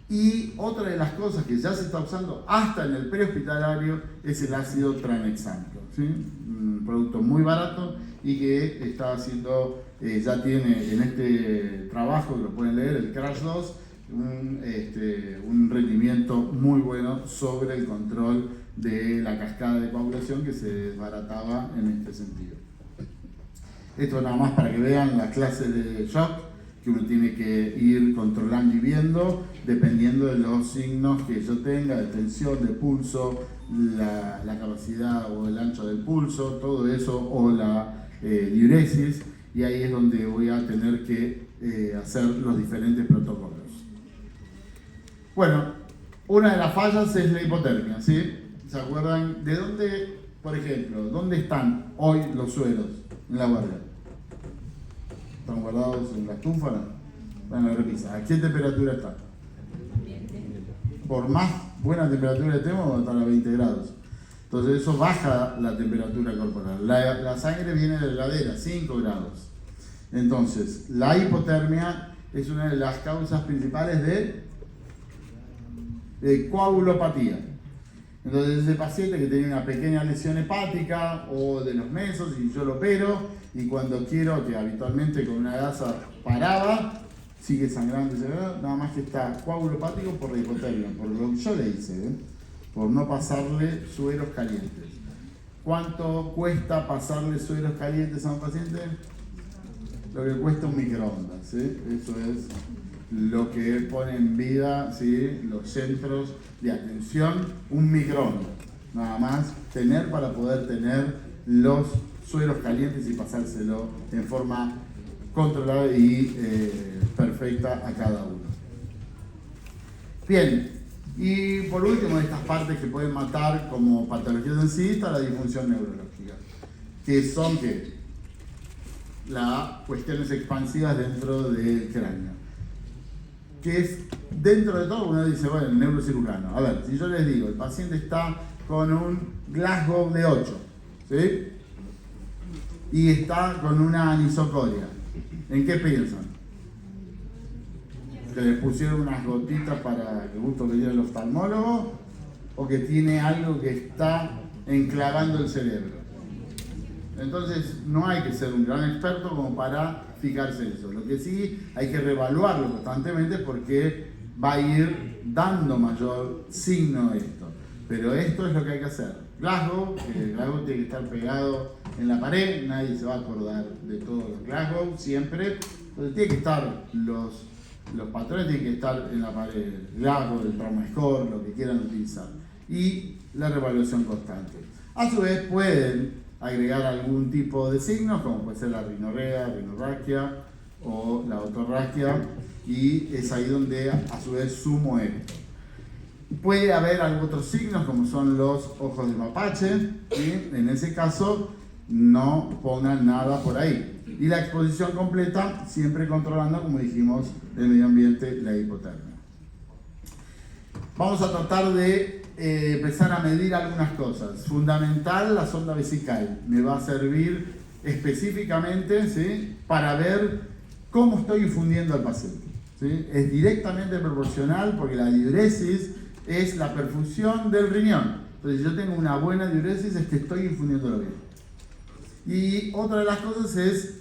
Y otra de las cosas que ya se está usando hasta en el prehospitalario es el ácido tranexámico, ¿sí? Un producto muy barato y que está haciendo, ya tiene en este trabajo, lo pueden leer, el Crash 2, un rendimiento muy bueno sobre el control de la cascada de coagulación que se desbarataba en este sentido. Esto nada más para que vean las clases de shock que uno tiene que ir controlando y viendo dependiendo de los signos que yo tenga, de tensión, de pulso, la capacidad o el ancho del pulso, todo eso, o la diuresis, y ahí es donde voy a tener que hacer los diferentes protocolos. Bueno, una de las fallas es la hipotermia, ¿sí? ¿Se acuerdan de dónde, por ejemplo, dónde están hoy los sueros en la guardia? ¿Están guardados en la estufa? En la repisa. ¿A qué temperatura están? Por más buena temperatura que tenemos, van a estar a 20 grados. Entonces eso baja la temperatura corporal. La sangre viene de la heladera, 5 grados. Entonces, la hipotermia es una de las causas principales de coagulopatía. Entonces ese paciente que tiene una pequeña lesión hepática o de los mesos y yo lo opero y cuando quiero, que habitualmente con una gasa paraba, sigue sangrando, nada más que está coagulopático por la hipotermia, por lo que yo le hice, por no pasarle sueros calientes. ¿Cuánto cuesta pasarle sueros calientes a un paciente? Lo que cuesta un microondas, ¿sí? Eso es lo que pone en vida, ¿sí?, los centros de atención, un microondas, nada más tener para poder tener los sueros calientes y pasárselo en forma controlada y perfecta a cada uno. Bien, Y por último, estas partes que pueden matar como patologías en sí, está la disfunción neurológica, que son las cuestiones expansivas dentro del cráneo. Que es, dentro de todo, uno dice, bueno, el neurocirujano. A ver, si yo les digo, el paciente está con un Glasgow de 8, ¿sí? Y está con una anisocoria, ¿en qué piensan? ¿Que le pusieron unas gotitas para que justo le diera el oftalmólogo? ¿O que tiene algo que está enclavando el cerebro? Entonces no hay que ser un gran experto como para fijarse eso. Lo que sí hay que reevaluarlo constantemente porque va a ir dando mayor signo esto. Pero esto es lo que hay que hacer. Glasgow, el Glasgow tiene que estar pegado en la pared, nadie se va a acordar de todos los Glasgow, siempre. Entonces tiene que estar los patrones tienen que estar en la pared, el Glasgow, el trauma score, lo que quieran utilizar. Y la reevaluación constante. A su vez pueden agregar algún tipo de signos, como puede ser la rinorrea, rinorraquia o la otorraquia, y es ahí donde a su vez sumo esto. Puede haber algunos otros signos, como son los ojos de mapache, y en ese caso no pongan nada por ahí. Y la exposición completa, siempre controlando, como dijimos, el medio ambiente, la hipotermia. Vamos a tratar de empezar a medir algunas cosas. Fundamental, la sonda vesical. Me va a servir específicamente, ¿sí?, para ver cómo estoy infundiendo al paciente, ¿sí? Es directamente proporcional porque la diuresis es la perfusión del riñón. Entonces, si yo tengo una buena diuresis, es que estoy infundiéndolo bien. Y otra de las cosas es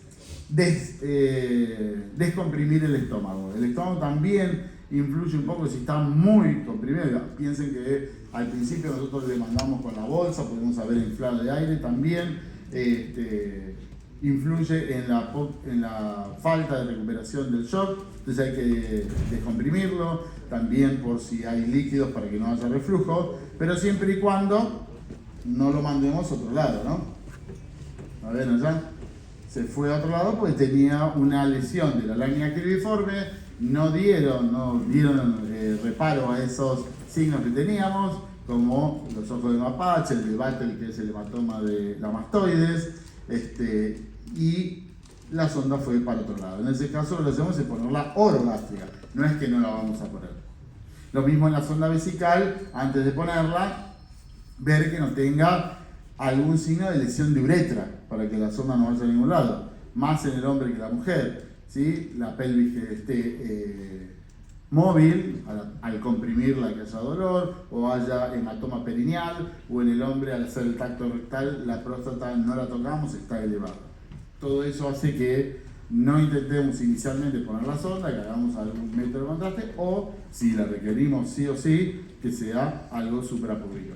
descomprimir el estómago. El estómago también influye un poco si está muy comprimido. Piensen que al principio nosotros le mandamos con la bolsa, podemos haber inflado de aire también. Influye en la falta de recuperación del shock, entonces hay que descomprimirlo, también por si hay líquidos para que no haya reflujo, pero siempre y cuando no lo mandemos a otro lado, ¿no? A ver, ya se fue a otro lado porque tenía una lesión de la lámina cribriforme, no dieron reparo a esos signos que teníamos, como los ojos de mapache, el de Battle, que es el hematoma de la mastoides, y la sonda fue para otro lado. En ese caso lo que hacemos es ponerla orogástrica, no es que no la vamos a poner. Lo mismo en la sonda vesical, antes de ponerla, ver que no tenga algún signo de lesión de uretra, para que la sonda no vaya a ningún lado, más en el hombre que la mujer, ¿sí? La pelvis que esté móvil, al comprimirla que haya dolor, o haya hematoma perineal, o en el hombre al hacer el tacto rectal, la próstata no la tocamos, está elevada. Todo eso hace que no intentemos inicialmente poner la sonda, que hagamos algún método de contraste, o si la requerimos sí o sí, que sea algo suprapúblico.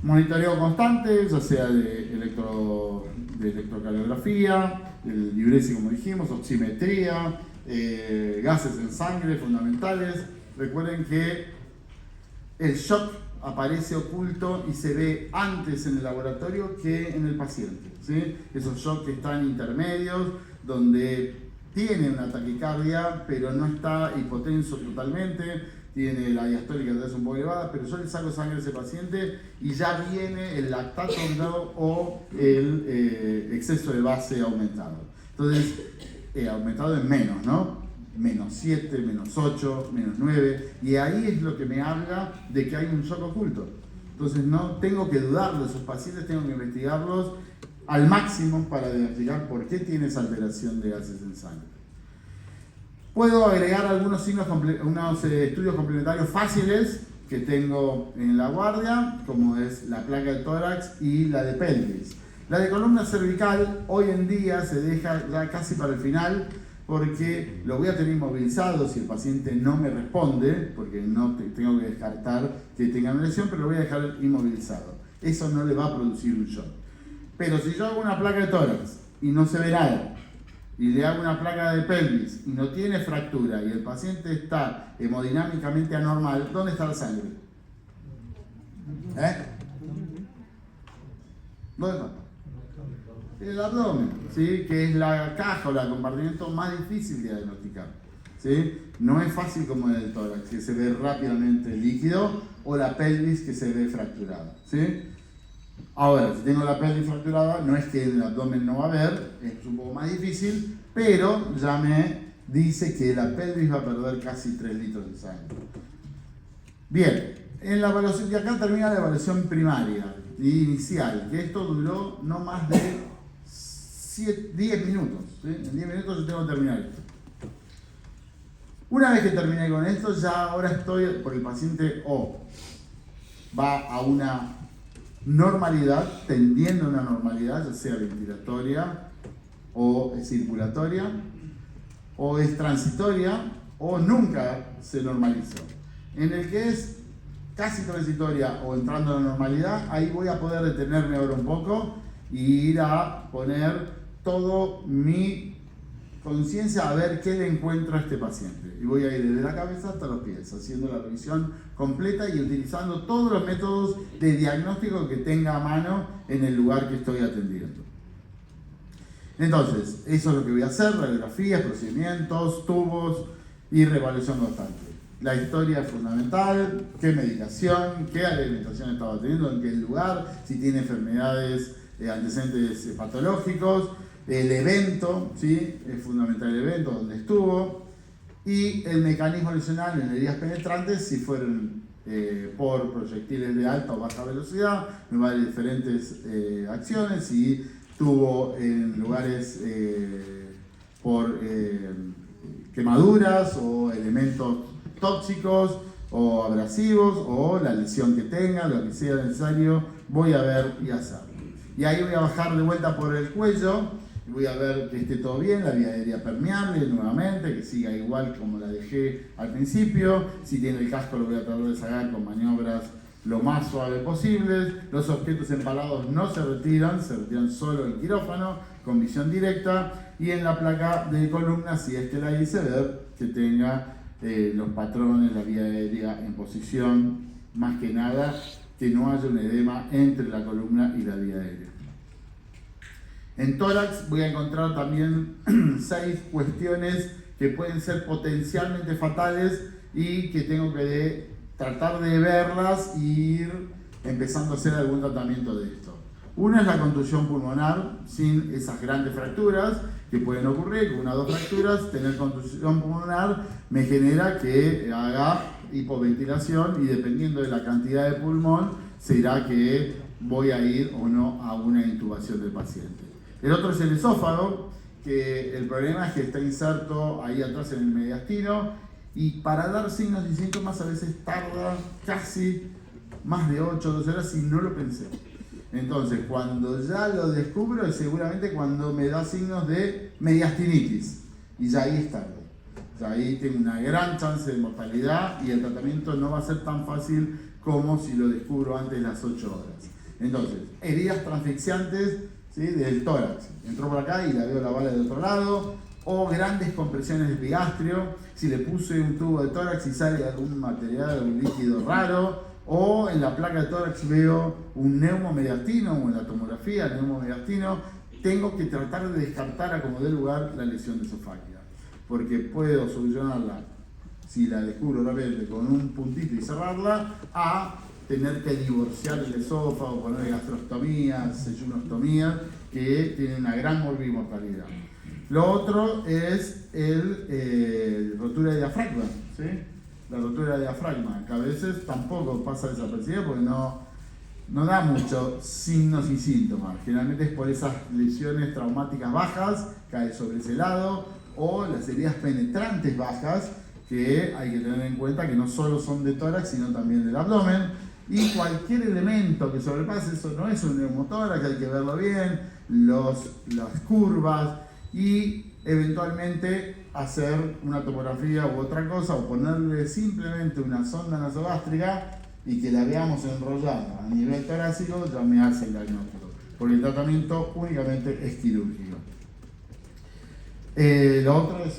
Monitoreo constante, ya sea de electrocardiografía, el diuresis como dijimos, oximetría, gases en sangre fundamentales. Recuerden que el shock aparece oculto y se ve antes en el laboratorio que en el paciente, ¿sí? Esos shocks que están intermedios, donde tiene una taquicardia, pero no está hipotenso totalmente, tiene la diastólica que es un poco elevada, pero yo le saco sangre a ese paciente y ya viene el lactato aumentado o el exceso de base aumentado. Entonces, aumentado en menos, ¿no? -7, -8, -9, y ahí es lo que me habla de que hay un shock oculto. Entonces no tengo que dudar de esos pacientes, tengo que investigarlos al máximo para diagnosticar por qué tiene esa alteración de gases en sangre. Puedo agregar algunos estudios complementarios fáciles que tengo en la guardia, como es la placa de tórax y la de pelvis. La de columna cervical hoy en día se deja ya casi para el final, porque lo voy a tener inmovilizado si el paciente no me responde, porque no tengo que descartar que tenga una lesión, pero lo voy a dejar inmovilizado. Eso no le va a producir un shock. Pero si yo hago una placa de tórax y no se ve nada, y le hago una placa de pelvis y no tiene fractura y el paciente está hemodinámicamente anormal, ¿dónde está la sangre? ¿Dónde está? El abdomen, ¿sí? Que es la caja o el compartimento más difícil de diagnosticar, ¿sí? No es fácil como en el tórax, que se ve rápidamente líquido, o la pelvis que se ve fracturada, ¿sí? Ahora, si tengo la pelvis fracturada, no es que el abdomen no va a haber, es un poco más difícil, pero ya me dice que la pelvis va a perder casi 3 litros de sangre. Bien, en la evaluación, y acá termina la evaluación primaria y inicial, que esto duró no más de 10 minutos, ¿sí? En 10 minutos yo tengo que terminar esto. Una vez que terminé con esto, ya ahora estoy, por el paciente va a una normalidad, tendiendo a una normalidad, ya sea ventilatoria o circulatoria, o es transitoria, o nunca se normalizó. En el que es casi transitoria o entrando a la normalidad, ahí voy a poder detenerme ahora un poco y ir a poner todo mi conciencia a ver qué le encuentro a este paciente. Y voy a ir desde la cabeza hasta los pies, haciendo la revisión completa y utilizando todos los métodos de diagnóstico que tenga a mano en el lugar que estoy atendiendo. Entonces, eso es lo que voy a hacer: radiografías, procedimientos, tubos y reevaluación constante. La historia es fundamental: qué medicación, qué alimentación estaba teniendo, en qué lugar, si tiene enfermedades, antecedentes patológicos, el evento, ¿sí? Es fundamental el evento, donde estuvo, y el mecanismo lesional en heridas penetrantes, si fueron por proyectiles de alta o baja velocidad, me va a dar diferentes acciones, si tuvo en lugares por quemaduras o elementos tóxicos o abrasivos, o la lesión que tenga, lo que sea necesario, voy a ver y hacer. Y ahí voy a bajar de vuelta por el cuello, y voy a ver que esté todo bien, la vía aérea permeable nuevamente, que siga igual como la dejé al principio. Si tiene el casco, lo voy a tratar de sacar con maniobras lo más suave posible. Los objetos empalados no se retiran solo en quirófano, con visión directa. Y en la placa de columna, si es que la hice, ver que tenga los patrones, la vía aérea en posición, más que nada, que no haya un edema entre la columna y la vía aérea. En tórax voy a encontrar también 6 cuestiones que pueden ser potencialmente fatales y que tengo que tratar de verlas e ir empezando a hacer algún tratamiento de esto. Una es la contusión pulmonar, sin esas grandes fracturas que pueden ocurrir, con 1 o 2 fracturas. Tener contusión pulmonar me genera que haga hipoventilación, y dependiendo de la cantidad de pulmón, será que voy a ir o no a una intubación del paciente. El otro es el esófago, que el problema es que está inserto ahí atrás en el mediastino, y para dar signos y síntomas a veces tarda casi más de 8 o 12 horas si no lo pensé. Entonces, cuando ya lo descubro, es seguramente cuando me da signos de mediastinitis, y ya ahí es tarde. Ya ahí tengo una gran chance de mortalidad, y el tratamiento no va a ser tan fácil como si lo descubro antes de las 8 horas. Entonces, heridas transfixiantes, ¿sí? Del tórax. Entró por acá y la veo la bala del otro lado, o grandes compresiones del epigastrio, si le puse un tubo de tórax y sale algún material, algún líquido raro, o en la placa de tórax veo un neumomediastino, o en la tomografía el neumomediastino. Tengo que tratar de descartar a como dé lugar la lesión esofágica, porque puedo solucionarla, si la descubro rápidamente, con un puntito y cerrarla, a tener que divorciar el esófago, poner gastrostomías, seyunostomías, que tienen una gran morbimortalidad. Lo otro es rotura de diafragma, ¿sí? La rotura de diafragma, que a veces tampoco pasa desapercibida porque no da muchos signos y síntomas. Generalmente es por esas lesiones traumáticas bajas, cae sobre ese lado, o las heridas penetrantes bajas, que hay que tener en cuenta que no solo son de tórax, sino también del abdomen. Y cualquier elemento que sobrepase eso no es un neumotórax, hay que verlo bien, las curvas, y eventualmente hacer una tomografía u otra cosa, o ponerle simplemente una sonda nasogástrica y que la veamos enrollada a nivel torácico, ya me hace el diagnóstico, porque el tratamiento únicamente es quirúrgico. Lo otro es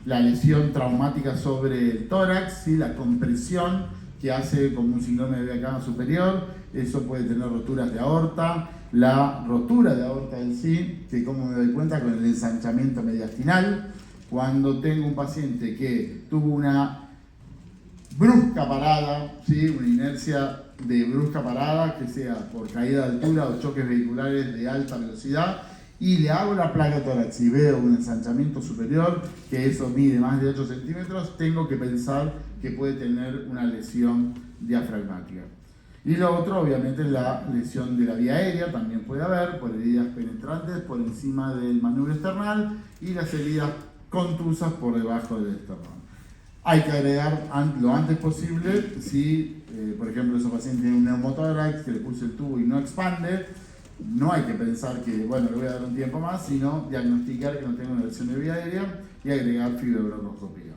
la lesión traumática sobre el tórax, ¿sí? La compresión que hace como un síndrome de vía cava superior, eso puede tener roturas de aorta, la rotura de aorta en sí, que como me doy cuenta con el ensanchamiento mediastinal, cuando tengo un paciente que tuvo una brusca parada, ¿sí? Una inercia de brusca parada, que sea por caída de altura o choques vehiculares de alta velocidad, y le hago la placa tórax y veo un ensanchamiento superior, que eso mide más de 8 centímetros, tengo que pensar que puede tener una lesión diafragmática. Y lo otro, obviamente, es la lesión de la vía aérea, también puede haber, por heridas penetrantes por encima del manubrio esternal y las heridas contusas por debajo del esternón. Hay que agregar lo antes posible, si por ejemplo esos pacientes tienen un neumotórax que le puse el tubo y no expande, no hay que pensar que, bueno, le voy a dar un tiempo más, sino diagnosticar que no tengo una lesión de vía aérea y agregar fibrobroncoscopía.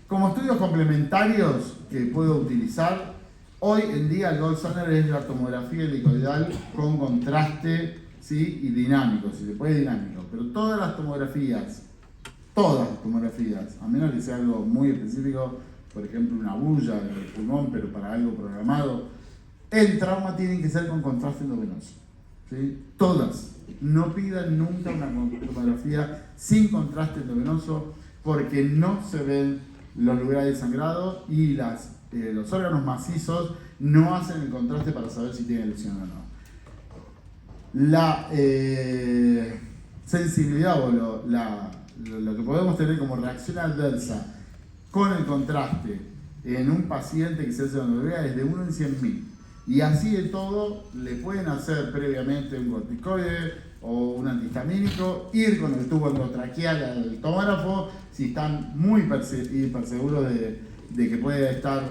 Como estudios complementarios que puedo utilizar, hoy en día el gold standard es la tomografía helicoidal con contraste, ¿sí? Y dinámico, si se puede dinámico, pero todas las tomografías, a menos que sea algo muy específico, por ejemplo una bulla del pulmón, pero para algo programado, el trauma tiene que ser con contraste endovenoso, ¿sí? Todas. No pidan nunca una tomografía sin contraste endovenoso porque no se ven los lugares de sangrado y los órganos macizos no hacen el contraste para saber si tiene lesión o no. La sensibilidad o lo que podemos tener como reacción adversa con el contraste en un paciente que se hace tonografía es de 1 en 100.000. Y así de todo, le pueden hacer previamente un corticoide o un antihistamínico, ir con el tubo endotraqueal al tomógrafo, si están muy seguros de que puede estar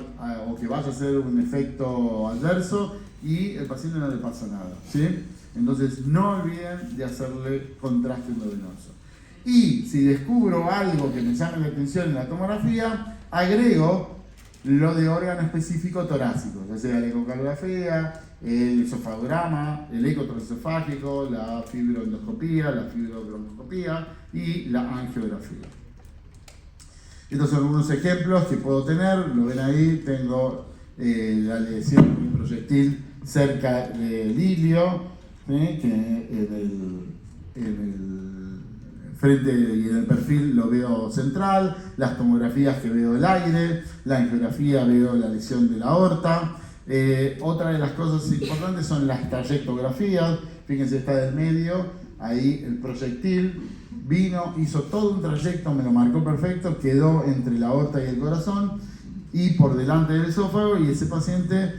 o que vaya a ser un efecto adverso y el paciente no le pasa nada, ¿sí? Entonces no olviden de hacerle contraste endovenoso. Y si descubro algo que me llame la atención en la tomografía, agrego lo de órgano específico torácico, ya sea la ecocardiografía, el esofagograma, el eco transesofágico, la fibroendoscopía, la fibrobroncoscopía y la angiografía. Estos son algunos ejemplos que puedo tener, lo ven ahí, tengo la lesión de un proyectil cerca del ilio, que en el frente y en el perfil lo veo central, las tomografías que veo el aire, la angiografía veo la lesión de la aorta. Otra de las cosas importantes son las trayectografías, fíjense, está del medio, ahí el proyectil vino, hizo todo un trayecto, me lo marcó perfecto, quedó entre la aorta y el corazón y por delante del esófago, y ese paciente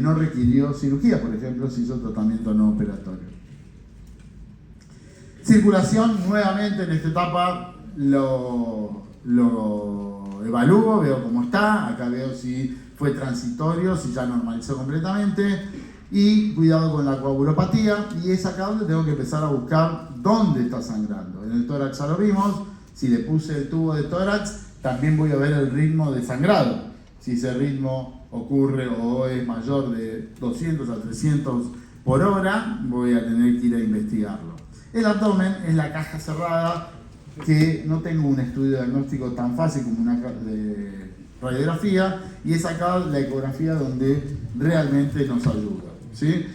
no requirió cirugía, por ejemplo, se hizo tratamiento no operatorio. Circulación, nuevamente en esta etapa lo evalúo, veo cómo está, acá veo si fue transitorio, si ya normalizó completamente, y cuidado con la coagulopatía, y es acá donde tengo que empezar a buscar dónde está sangrando. En el tórax ya lo vimos, si le puse el tubo de tórax, también voy a ver el ritmo de sangrado. Si ese ritmo ocurre o es mayor de 200 a 300 por hora, voy a tener que ir a investigarlo. El abdomen es la caja cerrada, que no tengo un estudio diagnóstico tan fácil como una de radiografía, y es acá la ecografía donde realmente nos ayuda, ¿sí?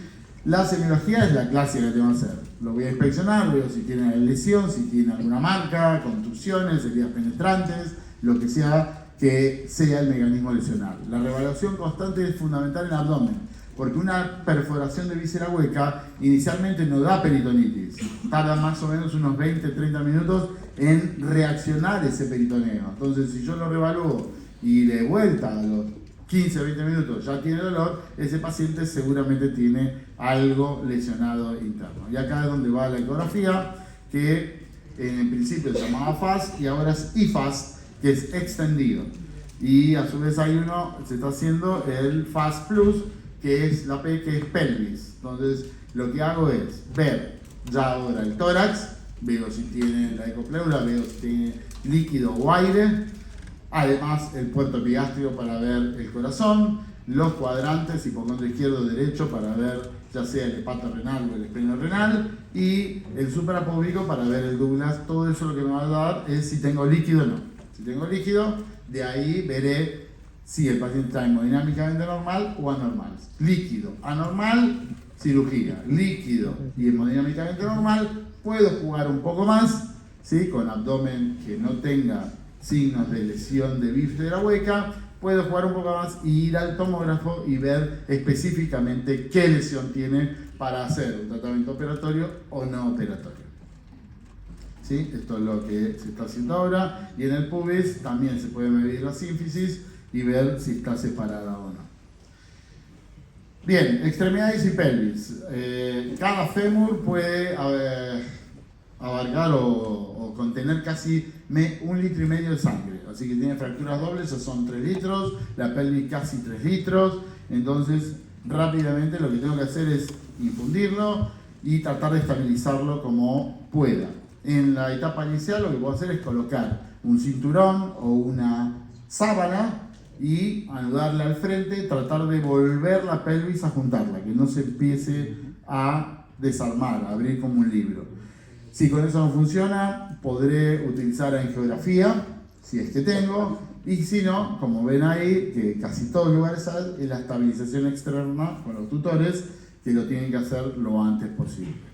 La semiología es la clásica que tengo que hacer. Lo voy a inspeccionar, veo si tiene lesión, si tiene alguna marca, contusiones, heridas penetrantes, lo que sea el mecanismo lesional. La reevaluación constante es fundamental en el abdomen, porque una perforación de víscera hueca inicialmente no da peritonitis, tarda más o menos unos 20-30 minutos en reaccionar ese peritoneo. Entonces, si yo lo reevalúo y de vuelta a los 15-20 minutos ya tiene dolor, ese paciente seguramente tiene algo lesionado interno. Y acá es donde va la ecografía, que en principio se llamaba FAST y ahora es IFAST, que es extendido. Y a su vez se está haciendo el FAST Plus, que es la P, que es pelvis. Entonces, lo que hago es ver ya ahora el tórax, veo si tiene la ecopleura, veo si tiene líquido o aire, además el puerto epigástrico para ver el corazón, los cuadrantes, hipocondrio izquierdo o derecho para ver ya sea el hepato renal o el espleno renal, y el suprapúbico para ver el Douglas. Todo eso lo que me va a dar es si tengo líquido o no. Si tengo líquido, de ahí veré si el paciente está hemodinámicamente normal o anormal. Líquido, anormal, cirugía. Líquido y hemodinámicamente normal, puedo jugar un poco más, ¿sí? Con abdomen que no tenga signos de lesión de bífide de la hueca, puedo jugar un poco más y ir al tomógrafo y ver específicamente qué lesión tiene para hacer un tratamiento operatorio o no operatorio. ¿Sí? Esto es lo que se está haciendo ahora, y en el pubis también se puede medir la sínfisis y ver si está separada o no. Bien, extremidades y pelvis. Cada fémur puede abarcar o contener casi 1,5 litros de sangre, así que tiene fracturas dobles, esos son 3 litros, la pelvis casi 3 litros, entonces rápidamente lo que tengo que hacer es infundirlo y tratar de estabilizarlo como pueda. En la etapa inicial lo que puedo hacer es colocar un cinturón o una sábana y anudarla al frente, tratar de volver la pelvis a juntarla, que no se empiece a desarmar, a abrir como un libro. Si con eso no funciona, podré utilizar angiografía, si es que tengo, y si no, como ven ahí, que casi todos los lugares hay, es la estabilización externa con los tutores, que lo tienen que hacer lo antes posible.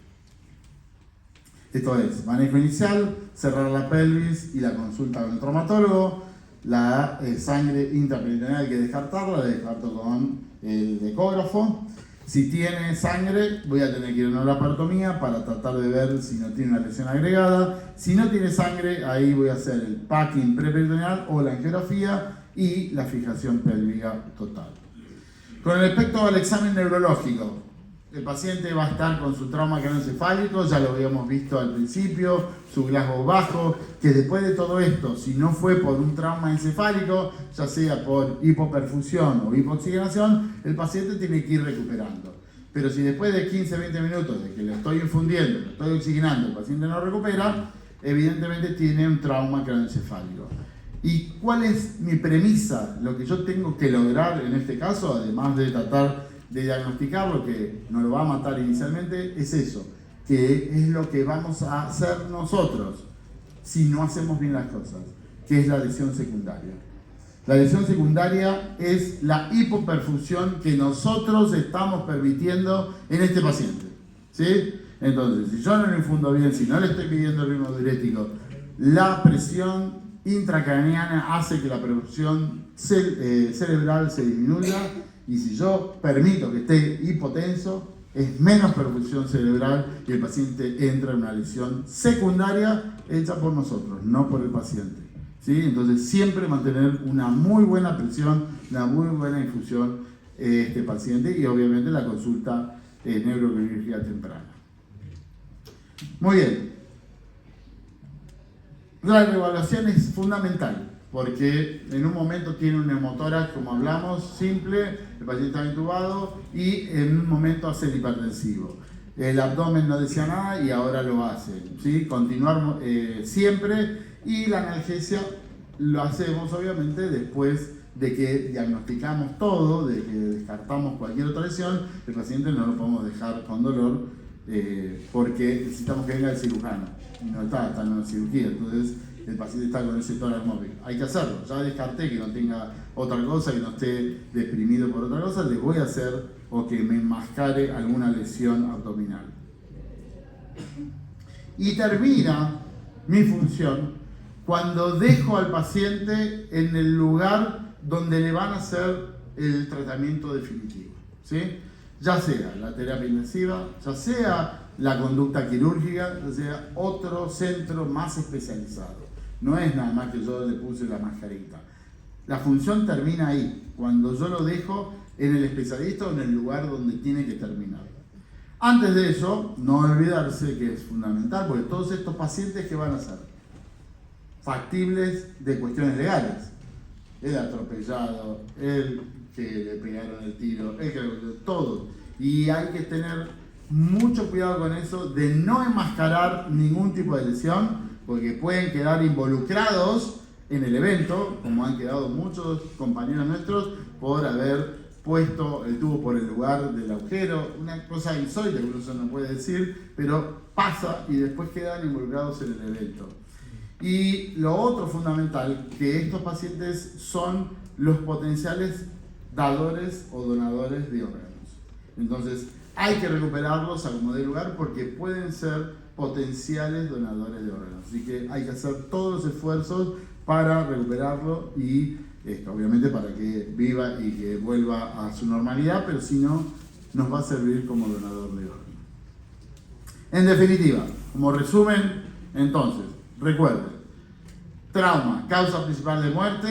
Esto es, manejo inicial, cerrar la pelvis y la consulta con el traumatólogo. La sangre intraperitoneal hay que descartarla, la descarto con el ecógrafo. Si tiene sangre, voy a tener que ir a una laparotomía para tratar de ver si no tiene una lesión agregada. Si no tiene sangre, ahí voy a hacer el packing preperitoneal o la angiografía y la fijación pélvica total. Con respecto al examen neurológico, el paciente va a estar con su trauma craneoencefálico, ya lo habíamos visto al principio, su Glasgow bajo, que después de todo esto, si no fue por un trauma encefálico, ya sea por hipoperfusión o hipoxigenación, el paciente tiene que ir recuperando. Pero si después de 15-20 minutos de que le estoy infundiendo, le estoy oxigenando, el paciente no recupera, evidentemente tiene un trauma craneoencefálico. ¿Y cuál es mi premisa? Lo que yo tengo que lograr en este caso, además de tratar de diagnosticar lo que nos lo va a matar inicialmente, es eso, que es lo que vamos a hacer nosotros si no hacemos bien las cosas, que es la lesión secundaria. La lesión secundaria es la hipoperfusión que nosotros estamos permitiendo en este paciente, ¿sí? Entonces, si yo no lo infundo bien, si no le estoy pidiendo el ritmo diurético, la presión intracraneana hace que la perfusión cerebral se disminuya. Y si yo permito que esté hipotenso, es menos perfusión cerebral y el paciente entra en una lesión secundaria hecha por nosotros, no por el paciente. ¿Sí? Entonces siempre mantener una muy buena presión, una muy buena infusión este paciente y obviamente la consulta neuroquirúrgica temprana. Muy bien. La reevaluación es fundamental. Porque en un momento tiene un neumotórax, como hablamos, simple, el paciente está intubado y en un momento hace el hipertensivo. El abdomen no decía nada y ahora lo hace, ¿sí? Continuar siempre, y la analgesia lo hacemos obviamente después de que diagnosticamos todo, de que descartamos cualquier otra lesión. El paciente no lo podemos dejar con dolor porque necesitamos que venga el cirujano y no está en una cirugía, entonces el paciente está con ese tórax móvil. Hay que hacerlo. Ya descarté que no tenga otra cosa, que no esté deprimido por otra cosa, le voy a hacer o que me enmascare alguna lesión abdominal. Y termina mi función cuando dejo al paciente en el lugar donde le van a hacer el tratamiento definitivo, ¿sí? Ya sea la terapia intensiva, ya sea la conducta quirúrgica, ya sea otro centro más especializado. No es nada más que yo le puse la mascarita. La función termina ahí, cuando yo lo dejo en el especialista o en el lugar donde tiene que terminar. Antes de eso, no olvidarse que es fundamental, porque todos estos pacientes, ¿qué van a ser? Factibles de cuestiones legales. El atropellado, el que le pegaron el tiro, el que todo. Y hay que tener mucho cuidado con eso de no enmascarar ningún tipo de lesión, porque pueden quedar involucrados en el evento, como han quedado muchos compañeros nuestros, por haber puesto el tubo por el lugar del agujero, una cosa insólita que uno no puede decir, pero pasa y después quedan involucrados en el evento. Y lo otro fundamental, que estos pacientes son los potenciales dadores o donadores de órganos. Entonces, hay que recuperarlos a como dé lugar porque pueden ser potenciales donadores de órganos. Así que hay que hacer todos los esfuerzos para recuperarlo y obviamente para que viva y que vuelva a su normalidad, pero si no, nos va a servir como donador de órganos. En definitiva, como resumen, entonces, recuerden, trauma, causa principal de muerte,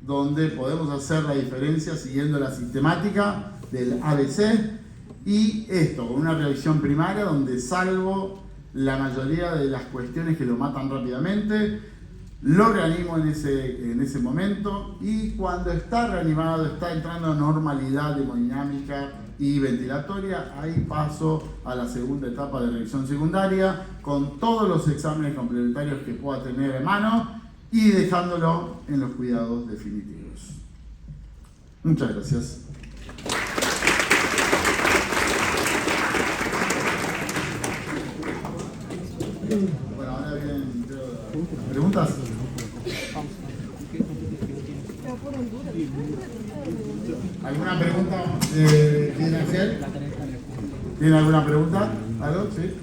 donde podemos hacer la diferencia siguiendo la sistemática del ABC, y esto con una revisión primaria donde salvo la mayoría de las cuestiones que lo matan rápidamente, lo reanimo en ese momento, y cuando está reanimado, está entrando en normalidad hemodinámica y ventilatoria, ahí paso a la segunda etapa de revisión secundaria con todos los exámenes complementarios que pueda tener en mano y dejándolo en los cuidados definitivos. Muchas gracias. Bueno, ahora vienen las preguntas. ¿Alguna pregunta quieren hacer? ¿Tienen alguna pregunta? ¿Algo? ¿Sí?